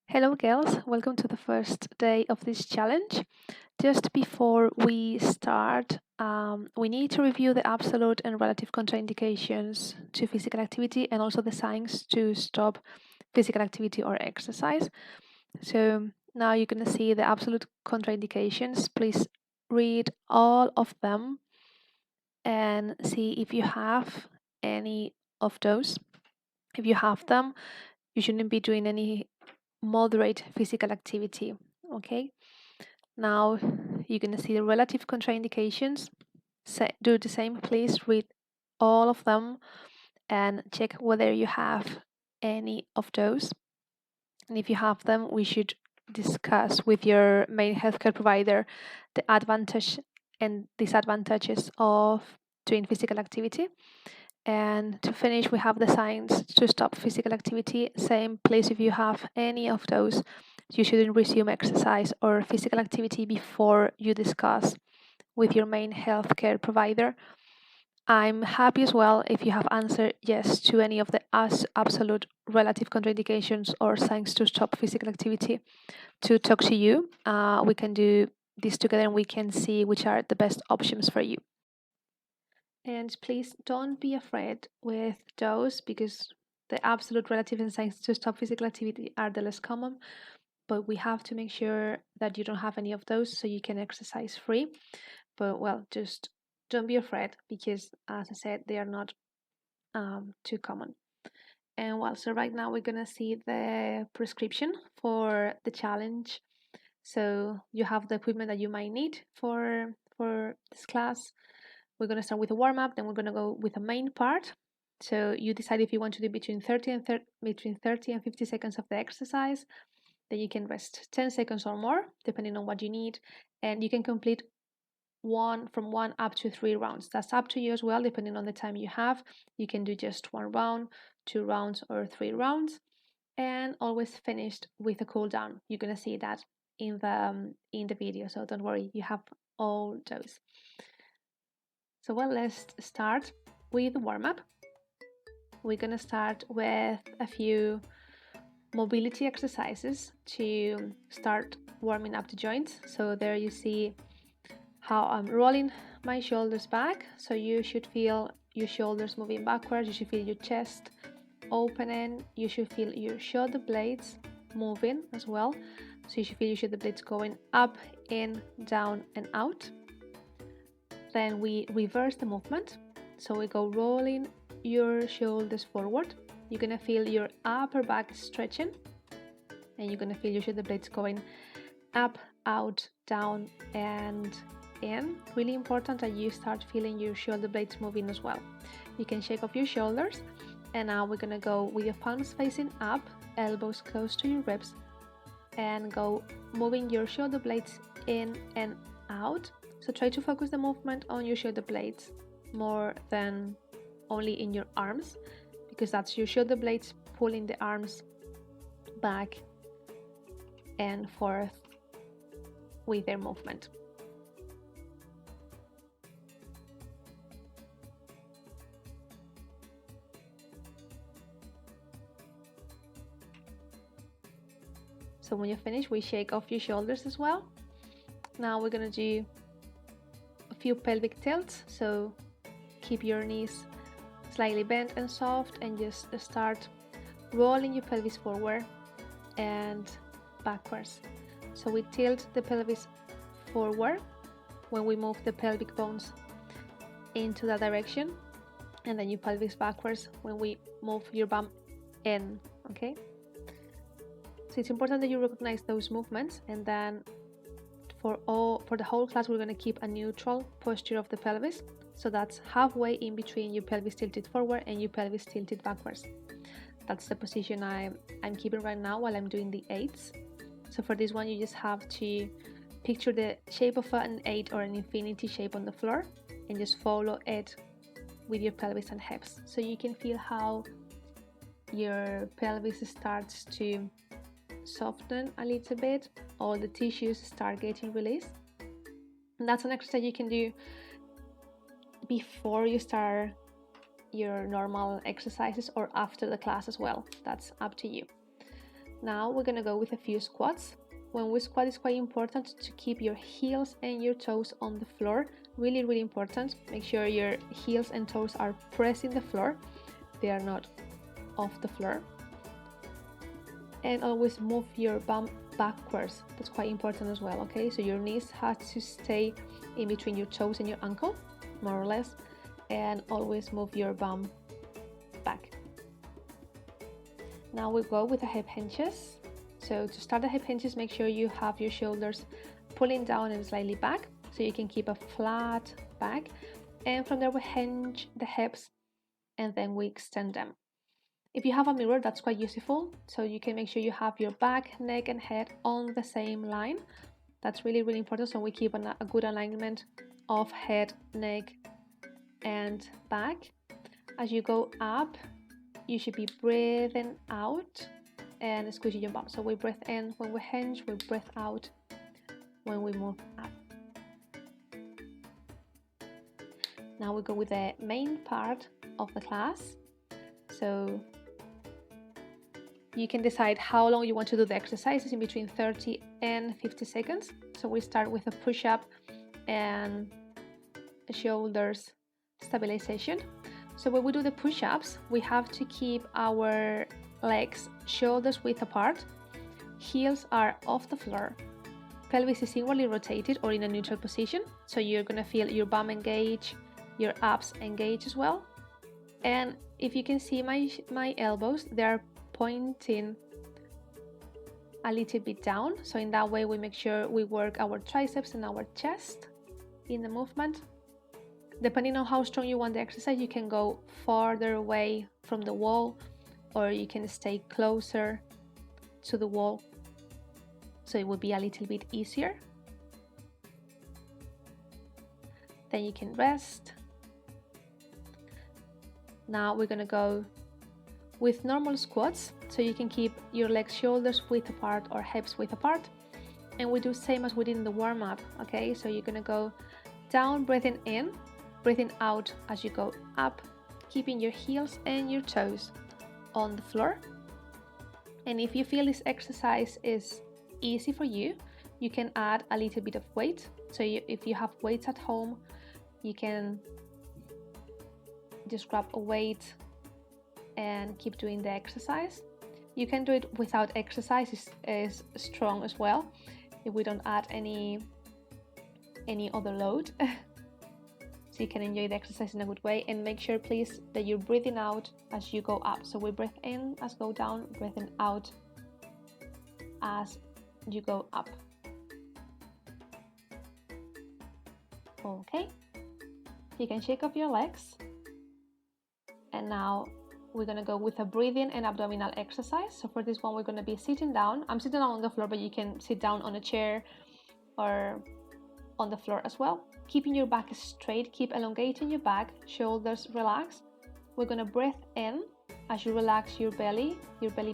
Hello, girls. Welcome to the first day of this challenge. Just before we start, we need to review the absolute and relative contraindications to physical activity and also the signs to stop physical activity or exercise. So now you're going to see the absolute contraindications. Please read all of them and see if you have any of those. If you have them, you shouldn't be doing any moderate physical activity. Okay, now you're going to see the relative contraindications. Do the same, please read all of them and check whether you have any of those. And if you have them, we should discuss with your main healthcare provider the advantage and disadvantages of doing physical activity. And to finish, we have the signs to stop physical activity. Same place, if you have any of those, you shouldn't resume exercise or physical activity before you discuss with your main healthcare provider. I'm happy as well if you have answered yes to any of the absolute relative contraindications or signs to stop physical activity to talk to you. We can do this together and we can see which are the best options for you. And please don't be afraid with those because the absolute relative and signs to stop physical activity are the less common, but we have to make sure that you don't have any of those so you can exercise free. But well, just don't be afraid because, as I said, they are not too common. And well, so right now we're gonna see the prescription for the challenge. So you have the equipment that you might need for this class. We're gonna start with a warm up, then we're gonna go with a main part. So you decide if you want to do between 30 and 50 seconds of the exercise. Then you can rest 10 seconds or more, depending on what you need, and you can complete from 1 up to 3 rounds. That's up to you as well, depending on the time you have. You can do just 1 round, 2 rounds, or 3 rounds, and always finished with a cool down. You're gonna see that in the video, so don't worry, you have all those. So well, let's start with the warm-up. We're gonna start with a few mobility exercises to start warming up the joints. So there you see how I'm rolling my shoulders back. So you should feel your shoulders moving backwards. You should feel your chest opening. You should feel your shoulder blades moving as well. So you should feel your shoulder blades going up, in, down, and out. Then we reverse the movement. So we go rolling your shoulders forward. You're gonna feel your upper back stretching, and you're gonna feel your shoulder blades going up, out, down, and in. Really important that you start feeling your shoulder blades moving as well. You can shake off your shoulders, and now we're gonna go with your palms facing up, elbows close to your ribs, and go moving your shoulder blades in and out. So try to focus the movement on your shoulder blades more than only in your arms, because that's your shoulder blades pulling the arms back and forth with their movement. So when you finish, we shake off your shoulders as well. Now we're gonna do a few pelvic tilts. So keep your knees slightly bent and soft and just start rolling your pelvis forward and backwards. So we tilt the pelvis forward when we move the pelvic bones into that direction, and then you pelvis backwards when we move your bum in. Okay, so it's important that you recognize those movements, and then for the whole class we're going to keep a neutral posture of the pelvis. So that's halfway in between your pelvis tilted forward and your pelvis tilted backwards. That's the position I'm keeping right now while I'm doing the 8s. So for this one, you just have to picture the shape of an 8 or an infinity shape on the floor and just follow it with your pelvis and hips. So you can feel how your pelvis starts to soften a little bit, all the tissues start getting released. And that's an exercise you can do before you start your normal exercises or after the class as well. That's up to you. Now we're gonna go with a few squats. When we squat, it's quite important to keep your heels and your toes on the floor. Really, really important. Make sure your heels and toes are pressing the floor. They are not off the floor. And always move your bum backwards. That's quite important as well, okay? So your knees have to stay in between your toes and your ankle, more or less. And always move your bum back. Now we go with the hip hinges. So to start the hip hinges, make sure you have your shoulders pulling down and slightly back, so you can keep a flat back. And from there we hinge the hips and then we extend them. If you have a mirror, that's quite useful, so you can make sure you have your back, neck and head on the same line. That's really, really important, so we keep a good alignment of head, neck and back. As you go up, you should be breathing out and squeezing your bum. So we breathe in when we hinge, we breathe out when we move up. Now we go with the main part of the class. So you can decide how long you want to do the exercises, in between 30 and 50 seconds. So we start with a push-up and shoulders stabilization. So when we do the push-ups, we have to keep our legs shoulders width apart, heels are off the floor, pelvis is inwardly rotated or in a neutral position, so you're gonna feel your bum engage, your abs engage as well. And if you can see my elbows, they're pointing a little bit down, so in that way we make sure we work our triceps and our chest in the movement. Depending on how strong you want the exercise, you can go farther away from the wall or you can stay closer to the wall, so it will be a little bit easier. Then you can rest. Now we're gonna go with normal squats, so you can keep your legs shoulders width apart or hips width apart, and we do same as we did in the warm-up. Okay, so you're gonna go down, breathing in, breathing out as you go up, keeping your heels and your toes on the floor. And if you feel this exercise is easy for you, you can add a little bit of weight. So if you have weights at home, you can just grab a weight and keep doing the exercise. You can do it without exercise, is strong as well, if we don't add any other load. So you can enjoy the exercise in a good way, and make sure please that you're breathing out as you go up. So we breathe in as go down, breathing out as you go up. Okay, you can shake off your legs, and now we're gonna go with a breathing and abdominal exercise. So for this one, we're gonna be sitting down. I'm sitting down on the floor, but you can sit down on a chair or on the floor as well. Keeping your back straight, keep elongating your back, shoulders relaxed. We're gonna breathe in as you relax your belly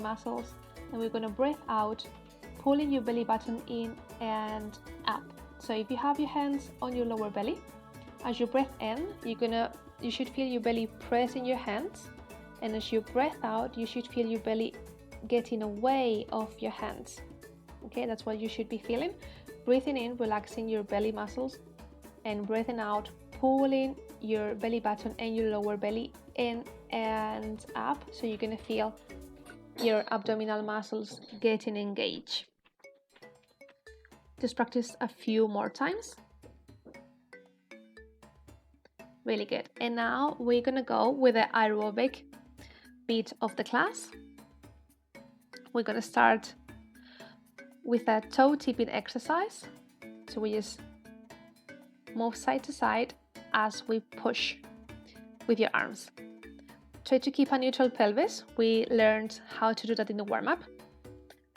muscles, and we're gonna breathe out, pulling your belly button in and up. So if you have your hands on your lower belly, as you breathe in, you should feel your belly pressing your hands, and as you breathe out, you should feel your belly getting away of your hands. Okay, that's what you should be feeling. Breathing in, relaxing your belly muscles, and breathing out, pulling your belly button and your lower belly in and up, so you're gonna feel your abdominal muscles getting engaged. Just practice a few more times. Really good. And now we're gonna go with the aerobic bit of the class. We're gonna start with a toe tipping exercise. So we just move side to side as we push with your arms. Try to keep a neutral pelvis. We learned how to do that in the warm-up.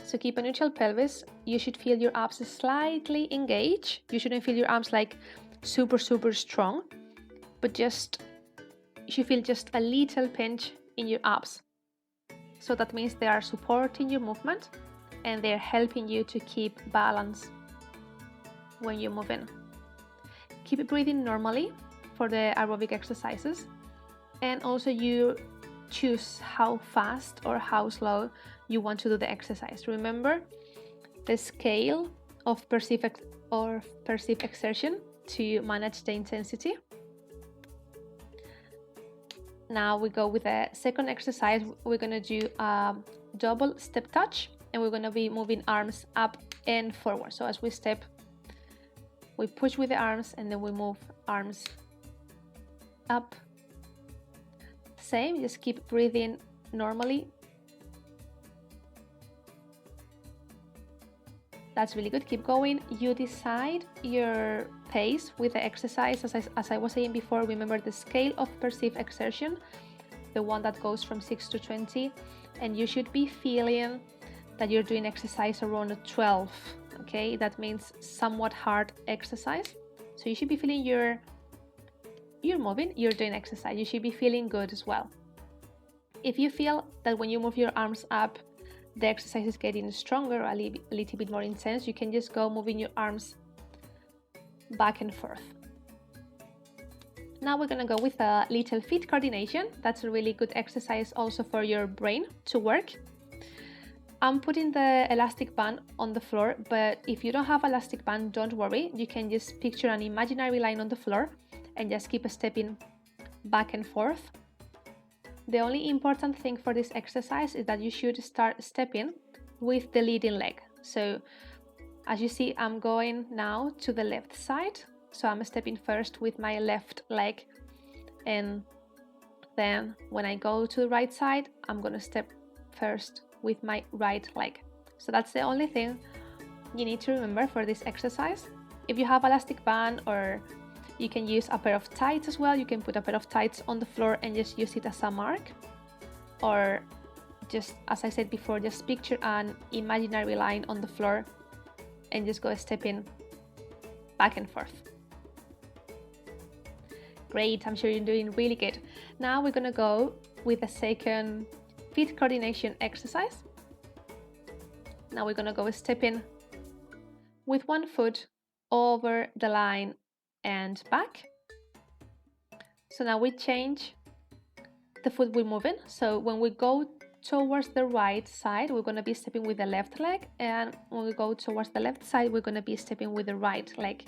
So keep a neutral pelvis. You should feel your abs slightly engaged. You shouldn't feel your arms like super strong, but you should feel just a little pinch in your abs. So that means they are supporting your movement and they're helping you to keep balance when you're moving. Keep breathing normally for the aerobic exercises, and also you choose how fast or how slow you want to do the exercise. Remember the scale of perceived exertion to manage the intensity. Now we go with the second exercise. We're going to do a double step touch, and we're going to be moving arms up and forward. So as we step, we push with the arms, and then we move arms up. Same, just keep breathing normally. That's really good. Keep going. You decide your pace with the exercise. As I was saying before, remember the scale of perceived exertion, the one that goes from 6 to 20, and you should be feeling that you're doing exercise around a 12. Okay, that means somewhat hard exercise. So you should be feeling you're moving, you're doing exercise. You should be feeling good as well. If you feel that when you move your arms up, the exercise is getting stronger, a little bit more intense, you can just go moving your arms back and forth. Now we're gonna go with a little feet coordination. That's a really good exercise also for your brain to work. I'm putting the elastic band on the floor, but if you don't have elastic band, don't worry. You can just picture an imaginary line on the floor and just keep stepping back and forth. The only important thing for this exercise is that you should start stepping with the leading leg. So as you see, I'm going now to the left side. So I'm stepping first with my left leg, and then when I go to the right side, I'm gonna step first with my right leg. So that's the only thing you need to remember for this exercise. If you have elastic band, or you can use a pair of tights as well. You can put a pair of tights on the floor and just use it as a mark. Or just, as I said before, just picture an imaginary line on the floor and just go stepping back and forth. Great, I'm sure you're doing really good. Now we're gonna go with a second feet coordination exercise. Now we're gonna go stepping with one foot over the line and back. So now we change the foot we're moving. So when we go towards the right side, we're going to be stepping with the left leg, and when we go towards the left side, we're going to be stepping with the right leg.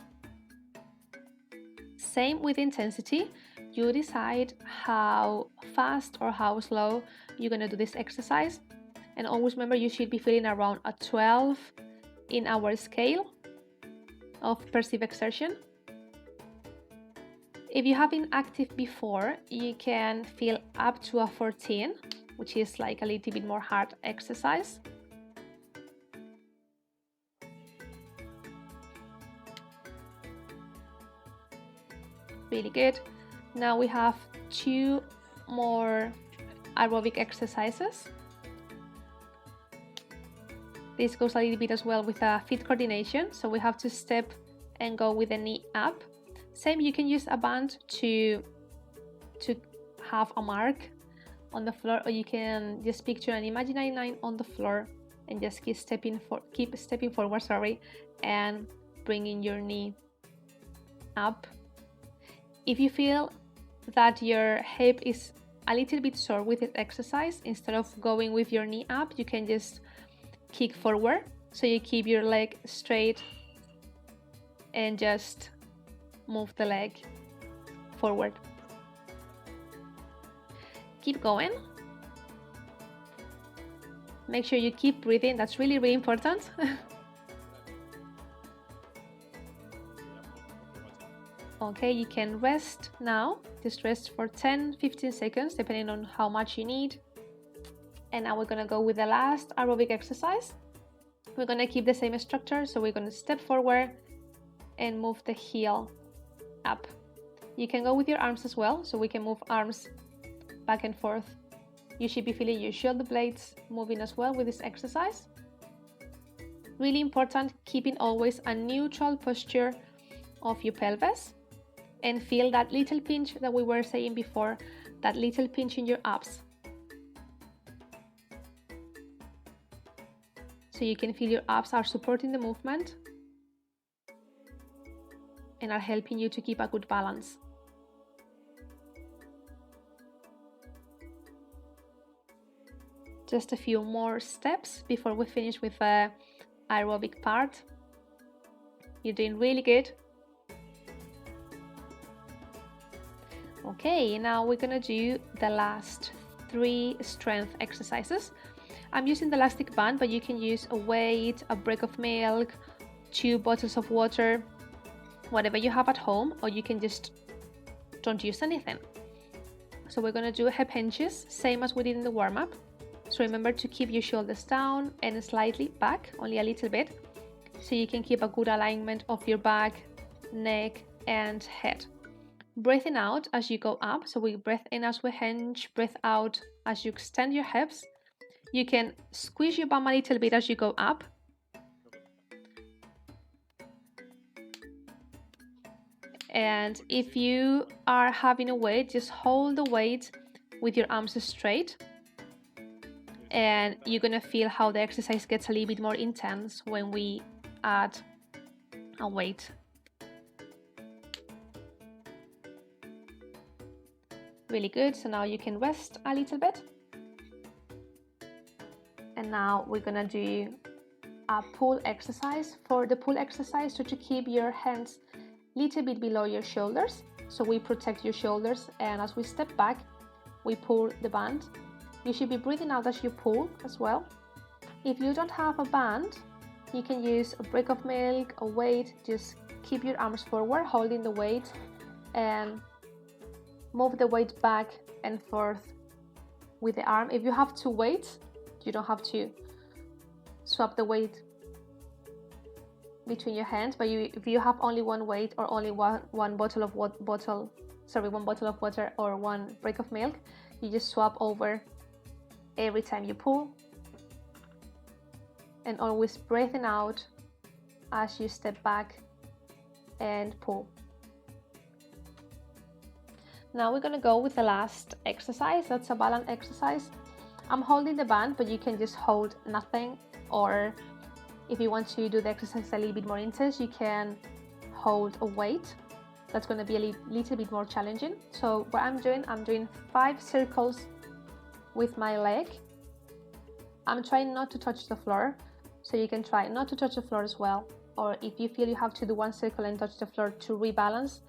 Same with intensity. You decide how fast or how slow you're going to do this exercise, and always remember you should be feeling around a 12 in our scale of perceived exertion. If you have been active before, you can feel up to a 14, which is like a little bit more hard exercise. Really good. Now we have 2 more aerobic exercises. This goes a little bit as well with a feet coordination. So we have to step and go with the knee up. Same, you can use a band to have a mark on the floor, or you can just picture an imaginary line on the floor and just keep stepping forward, and bringing your knee up. If you feel that your hip is a little bit sore with this exercise, instead of going with your knee up, you can just kick forward. So you keep your leg straight and just move the leg forward. Keep going. Make sure you keep breathing. That's really, really important. Okay, you can rest now. Just rest for 10-15 seconds, depending on how much you need. And now we're gonna go with the last aerobic exercise. We're gonna keep the same structure. So we're gonna step forward and move the heel up. You can go with your arms as well, so we can move arms back and forth. You should be feeling your shoulder blades moving as well with this exercise. Really important, keeping always a neutral posture of your pelvis, and feel that little pinch that we were saying before, that little pinch in your abs. So you can feel your abs are supporting the movement and are helping you to keep a good balance. Just a few more steps before we finish with the aerobic part. You're doing really good. Okay, now we're gonna do the last 3 strength exercises. I'm using the elastic band, but you can use a weight, a brick of milk, 2 bottles of water, whatever you have at home, or you can just don't use anything. So we're gonna do hip hinges, same as we did in the warm-up. So remember to keep your shoulders down and slightly back, only a little bit, so you can keep a good alignment of your back, neck, and head. Breathing out as you go up, so we breathe in as we hinge, breathe out as you extend your hips. You can squeeze your bum a little bit as you go up. And if you are having a weight, just hold the weight with your arms straight. And you're gonna feel how the exercise gets a little bit more intense when we add a weight. Really good. So now you can rest a little bit. And now we're gonna do a pull exercise. For the pull exercise, so to keep your hands a little bit below your shoulders, so we protect your shoulders, and as we step back, we pull the band. You should be breathing out as you pull as well. If you don't have a band, you can use a brick of milk, a weight. Just keep your arms forward, holding the weight, and move the weight back and forth with the arm. If you have 2 weights, you don't have to swap the weight between your hands, but if you have only 1 weight or only one bottle of water or 1 brick of milk, you just swap over every time you pull, and always breathing out as you step back and pull. Now we're gonna go with the last exercise. That's a balance exercise. I'm holding the band, but you can just hold nothing, or if you want to do the exercise a little bit more intense, you can hold a weight. That's going to be a little bit more challenging. So what I'm doing 5 circles with my leg. I'm trying not to touch the floor, so you can try not to touch the floor as well. Or if you feel you have to do 1 circle and touch the floor to rebalance,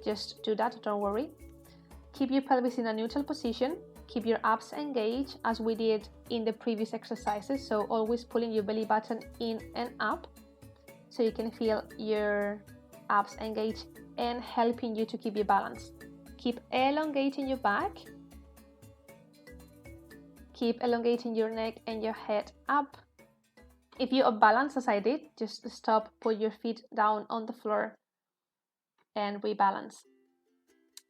just do that, don't worry. Keep your pelvis in a neutral position. Keep your abs engaged as we did in the previous exercises. So always pulling your belly button in and up so you can feel your abs engaged and helping you to keep your balance. Keep elongating your back. Keep elongating your neck and your head up. If you unbalance as I did, just stop, put your feet down on the floor and rebalance.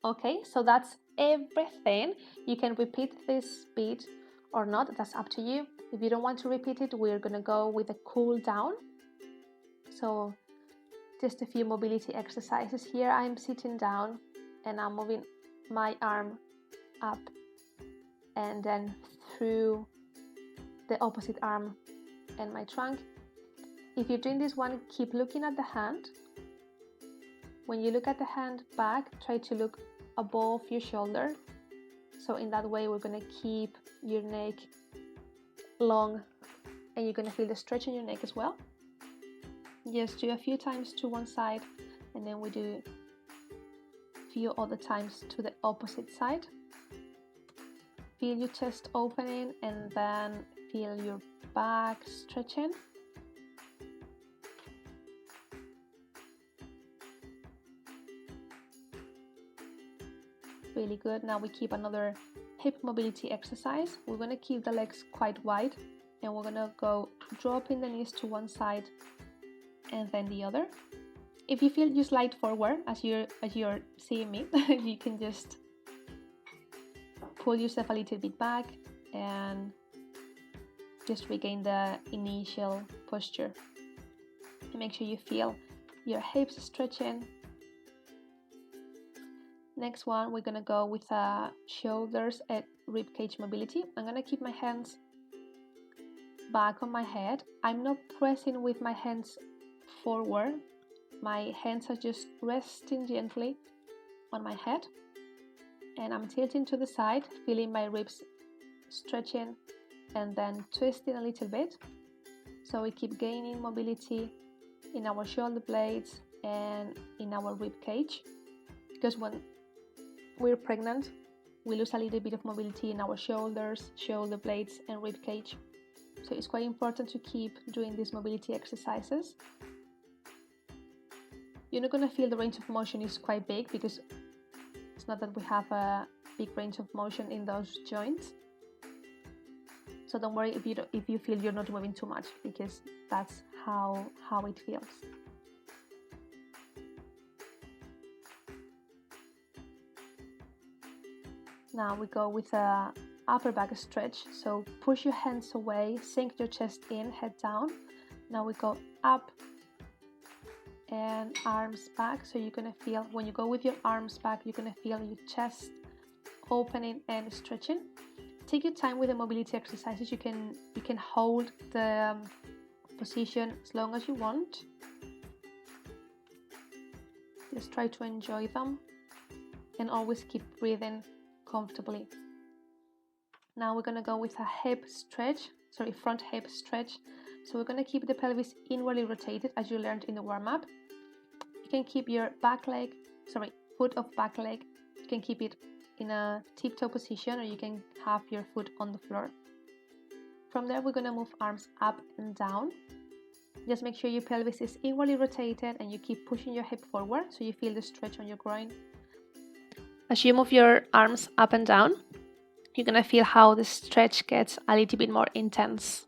Okay, so that's everything. You can repeat this beat or not, that's up to you. If you don't want to repeat it, we're gonna go with a cool down. So just a few mobility exercises here. I'm sitting down and I'm moving my arm up and then through the opposite arm and my trunk. If you're doing this one, keep looking at the hand. When you look at the hand back, try to look above your shoulder. So in that way, we're gonna keep your neck long and you're gonna feel the stretch in your neck as well. Just do a few times to one side and then we do a few other times to the opposite side. Feel your chest opening and then feel your back stretching. Really good. Now we keep another hip mobility exercise. We're going to keep the legs quite wide and we're going to go dropping the knees to one side and then the other. If you feel you slide forward as you're seeing me, you can just pull yourself a little bit back and just regain the initial posture. And make sure you feel your hips stretching. Next one, we're gonna go with shoulders and rib cage mobility. I'm gonna keep my hands back on my head. I'm not pressing with my hands forward. My hands are just resting gently on my head. And I'm tilting to the side, feeling my ribs stretching and then twisting a little bit. So we keep gaining mobility in our shoulder blades and in our rib cage, because when we're pregnant, we lose a little bit of mobility in our shoulders, shoulder blades, and rib cage. So it's quite important to keep doing these mobility exercises. You're not going to feel the range of motion is quite big, because it's not that we have a big range of motion in those joints. So don't worry if you feel you're not moving too much, because that's how it feels. Now we go with a upper back stretch. So push your hands away, sink your chest in, head down. Now we go up and arms back. So you're gonna feel, when you go with your arms back, you're gonna feel your chest opening and stretching. Take your time with the mobility exercises. You can hold the position as long as you want. Just try to enjoy them and always keep breathing comfortably. Now we're gonna go with a front hip stretch. So we're gonna keep the pelvis inwardly rotated, as you learned in the warm-up. You can keep your foot of back leg. You can keep it in a tiptoe position, or you can have your foot on the floor. From there, we're gonna move arms up and down. Just make sure your pelvis is inwardly rotated and you keep pushing your hip forward so you feel the stretch on your groin. As you move your arms up and down, you're gonna feel how the stretch gets a little bit more intense.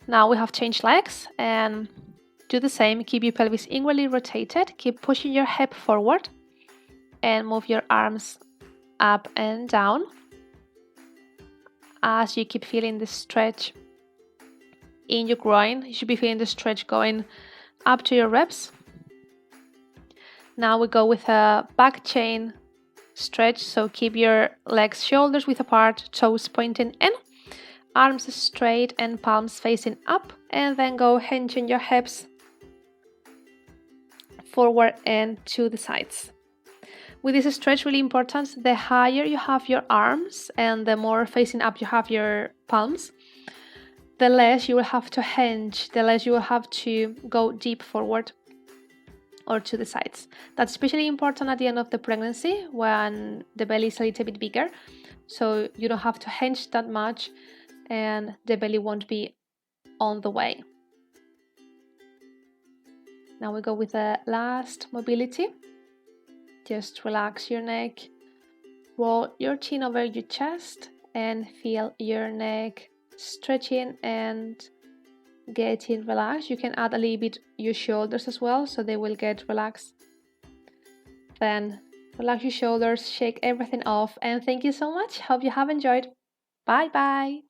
Now we have changed legs, and do the same. Keep your pelvis inwardly rotated, keep pushing your hip forward, and move your arms up and down as you keep feeling the stretch in your groin. You should be feeling the stretch going up to your ribs. Now we go with a back chain stretch. So keep your legs shoulders width apart, toes pointing in, arms straight and palms facing up, and then go hinging your hips forward and to the sides. With this stretch, really important, the higher you have your arms and the more facing up you have your palms, the less you will have to hinge, the less you will have to go deep forward or to the sides. That's especially important at the end of the pregnancy, when the belly is a little bit bigger, so you don't have to hinge that much and the belly won't be on the way. Now we go with the last mobility. Just relax your neck, roll your chin over your chest, and feel your neck stretching and getting relaxed. You can add a little bit your shoulders as well, so they will get relaxed. Then relax your shoulders, shake everything off, and thank you so much. Hope you have enjoyed. Bye bye.